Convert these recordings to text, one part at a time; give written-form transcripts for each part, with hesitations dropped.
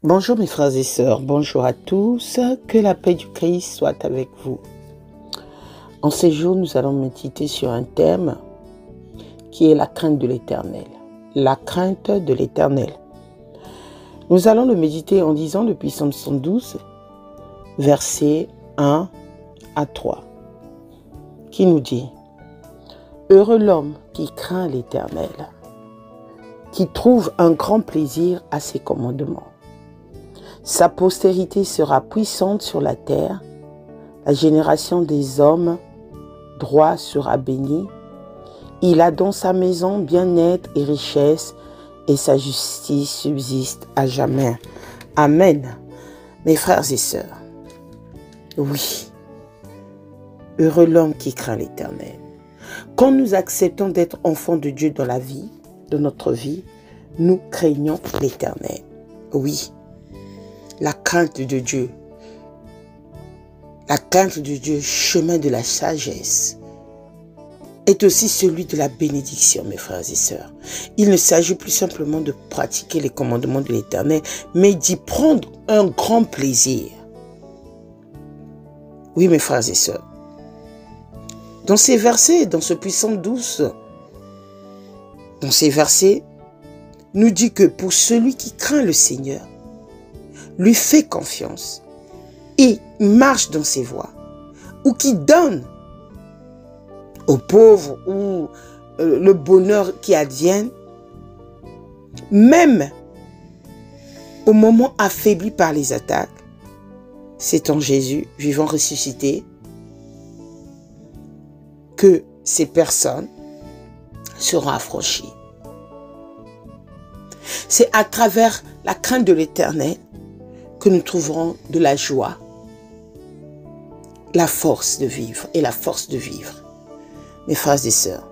Bonjour mes frères et sœurs, bonjour à tous, que la paix du Christ soit avec vous. En ces jours, nous allons méditer sur un thème qui est la crainte de l'Éternel. La crainte de l'Éternel. Nous allons le méditer en disant depuis Psaume 112, versets 1 à 3, qui nous dit « Heureux l'homme qui craint l'Éternel, qui trouve un grand plaisir à ses commandements. Sa postérité sera puissante sur la terre, la génération des hommes droits sera bénie. Il a dans sa maison bien-être et richesse, et sa justice subsiste à jamais. » Amen. Mes frères et sœurs, oui, heureux l'homme qui craint l'Éternel. Quand nous acceptons d'être enfants de Dieu dans la vie, de notre vie, nous craignons l'Éternel. Oui, la crainte de Dieu. La crainte de Dieu, chemin de la sagesse, est aussi celui de la bénédiction, mes frères et sœurs. Il ne s'agit plus simplement de pratiquer les commandements de l'Éternel, mais d'y prendre un grand plaisir. Oui, mes frères et sœurs. Dans ces versets, dans ce puissant 12, dans ces versets, nous dit que pour celui qui craint le Seigneur, lui fait confiance et marche dans ses voies, ou qui donne aux pauvres ou le bonheur qui advient, même au moment affaibli par les attaques, c'est en Jésus, vivant ressuscité, que ces personnes seront affranchies. C'est à travers la crainte de l'Éternel que nous trouverons de la joie, la force de vivre et la force de vivre. Mes frères et sœurs,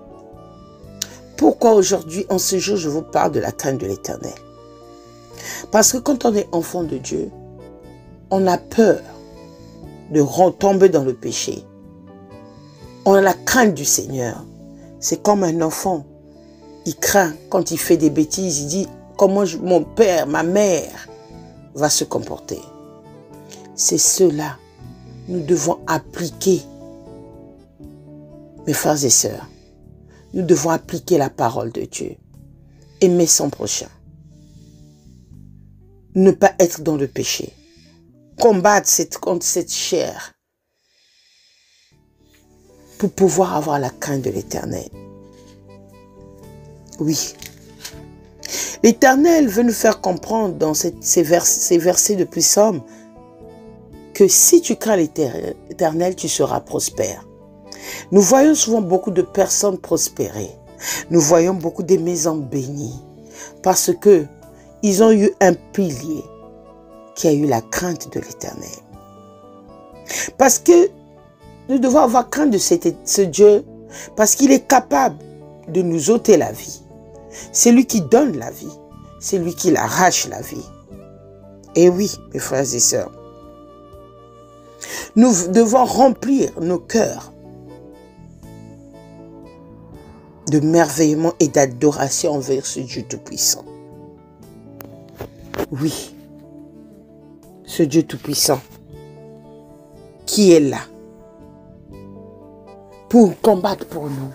pourquoi aujourd'hui, en ce jour, je vous parle de la crainte de l'Éternel? Parce que quand on est enfant de Dieu, on a peur de retomber dans le péché. On a la crainte du Seigneur. C'est comme un enfant, il craint quand il fait des bêtises, il dit comment mon père, ma mère va se comporter. C'est cela, nous devons appliquer. Mes frères et sœurs, nous devons appliquer la parole de Dieu. Aimer son prochain. Ne pas être dans le péché. Combattre contre cette chair pour pouvoir avoir la crainte de l'Éternel. Oui. L'Éternel veut nous faire comprendre dans ces versets de Psaume que si tu crains l'Éternel, tu seras prospère. Nous voyons souvent beaucoup de personnes prospérer. Nous voyons beaucoup de maisons bénies parce que ils ont eu un pilier qui a eu la crainte de l'Éternel. Parce que nous devons avoir crainte de ce Dieu parce qu'il est capable de nous ôter la vie. C'est lui qui donne la vie. C'est lui qui l'arrache la vie. Et oui, mes frères et sœurs, nous devons remplir nos cœurs de merveillement et d'adoration envers ce Dieu Tout-Puissant. Oui, ce Dieu Tout-Puissant qui est là pour combattre pour nous.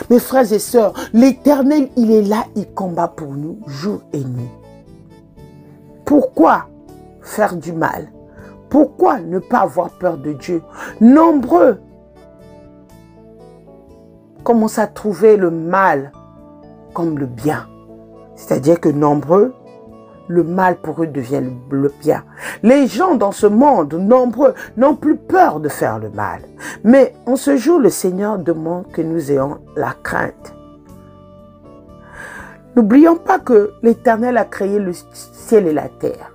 Mes frères et sœurs, l'Éternel, il est là, il combat pour nous, jour et nuit. Pourquoi faire du mal? Pourquoi ne pas avoir peur de Dieu? Nombreux commencent à trouver le mal comme le bien. C'est-à-dire que nombreux, le mal pour eux devient le bien. Les gens dans ce monde, nombreux, n'ont plus peur de faire le mal. Mais en ce jour, le Seigneur demande que nous ayons la crainte. N'oublions pas que l'Éternel a créé le ciel et la terre.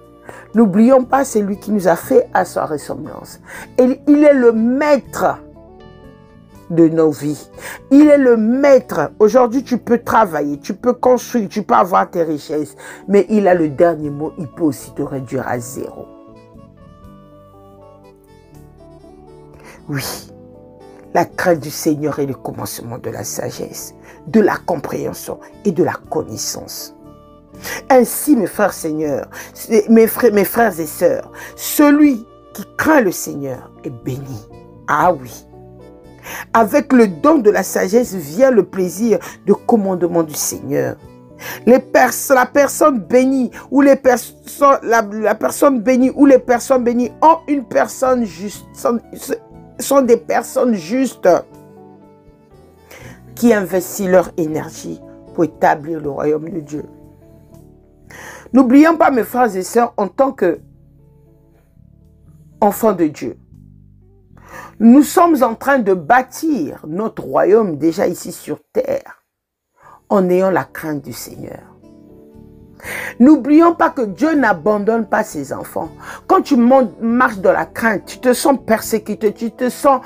N'oublions pas celui qui nous a fait à sa ressemblance. Et il est le maître de nos vies. Il est le maître. Aujourd'hui, tu peux travailler, tu peux construire, tu peux avoir tes richesses, mais il a le dernier mot. Il peut aussi te réduire à zéro. Oui, la crainte du Seigneur est le commencement de la sagesse, de la compréhension et de la connaissance. Ainsi, mes frères Seigneur, mes frères et sœurs, celui qui craint le Seigneur est béni. Ah oui. Avec le don de la sagesse vient le plaisir de commandement du Seigneur. La personne bénie ou les personnes, la personne bénie ou les personnes bénies ont une personne juste, sont des personnes justes qui investissent leur énergie pour établir le royaume de Dieu. N'oublions pas, mes frères et sœurs, en tant qu'enfants de Dieu, nous sommes en train de bâtir notre royaume déjà ici sur terre en ayant la crainte du Seigneur. N'oublions pas que Dieu n'abandonne pas ses enfants. Quand tu marches dans la crainte, tu te sens persécuté, tu te sens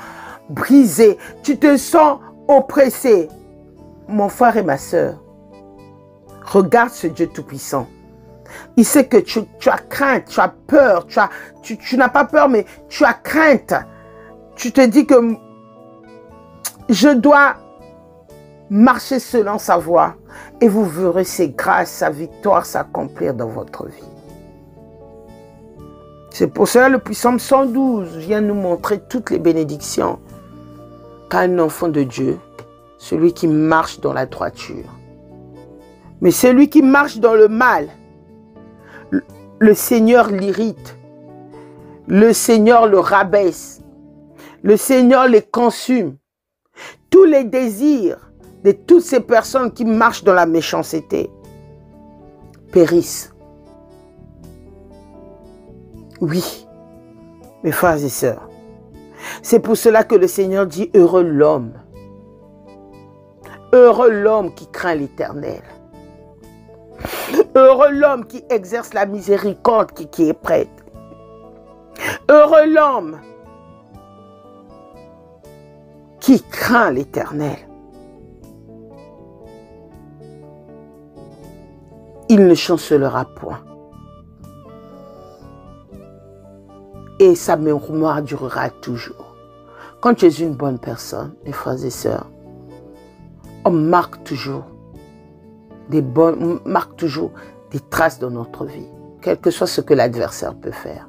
brisé, tu te sens oppressé. Mon frère et ma sœur, regarde ce Dieu tout-puissant. Il sait que tu as crainte, tu as peur, tu n'as pas peur, mais tu as crainte. Tu te dis que je dois marcher selon sa voie et vous verrez ses grâces, sa victoire s'accomplir dans votre vie. C'est pour cela que le psaume 112 vient nous montrer toutes les bénédictions qu'a un enfant de Dieu, celui qui marche dans la droiture. Mais celui qui marche dans le mal, le Seigneur l'irrite, le Seigneur le rabaisse, le Seigneur les consume. Tous les désirs de toutes ces personnes qui marchent dans la méchanceté périssent. Oui, mes frères et sœurs, c'est pour cela que le Seigneur dit heureux l'homme qui craint l'Éternel. Heureux l'homme qui exerce la miséricorde qui est prête. Heureux l'homme qui craint l'Éternel. Il ne chancelera point. Et sa mémoire durera toujours. Quand tu es une bonne personne, mes frères et sœurs, on marque toujours des traces dans notre vie, quel que soit ce que l'adversaire peut faire.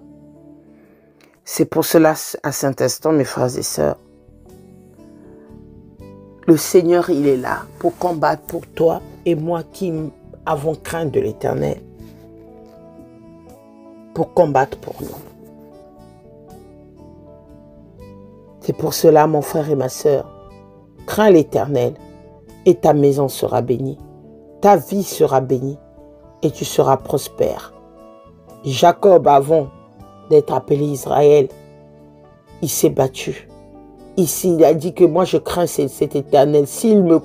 C'est pour cela, à cet instant, mes frères et sœurs, le Seigneur, il est là pour combattre pour toi et moi qui avons crainte de l'Éternel, pour combattre pour nous. C'est pour cela, mon frère et ma sœur, crains l'Éternel et ta maison sera bénie. Ta vie sera bénie et tu seras prospère. Jacob, avant d'être appelé Israël, il s'est battu. Ici, il a dit que moi je crains cet Éternel. S'il me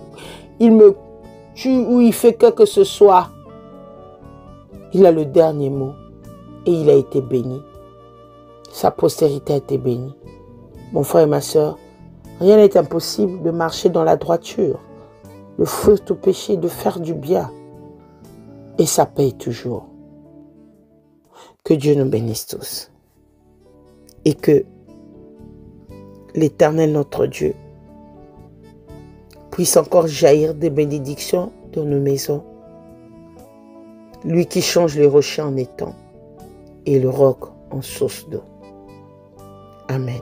tue ou il fait quoi que ce soit, il a le dernier mot et il a été béni. Sa postérité a été bénie. Mon frère et ma sœur, rien n'est impossible de marcher dans la droiture, le fruit au péché, de faire du bien. Et ça paye toujours. Que Dieu nous bénisse tous. Et que l'Éternel, notre Dieu, puisse encore jaillir des bénédictions dans nos maisons. Lui qui change les rochers en étangs et le roc en source d'eau. Amen.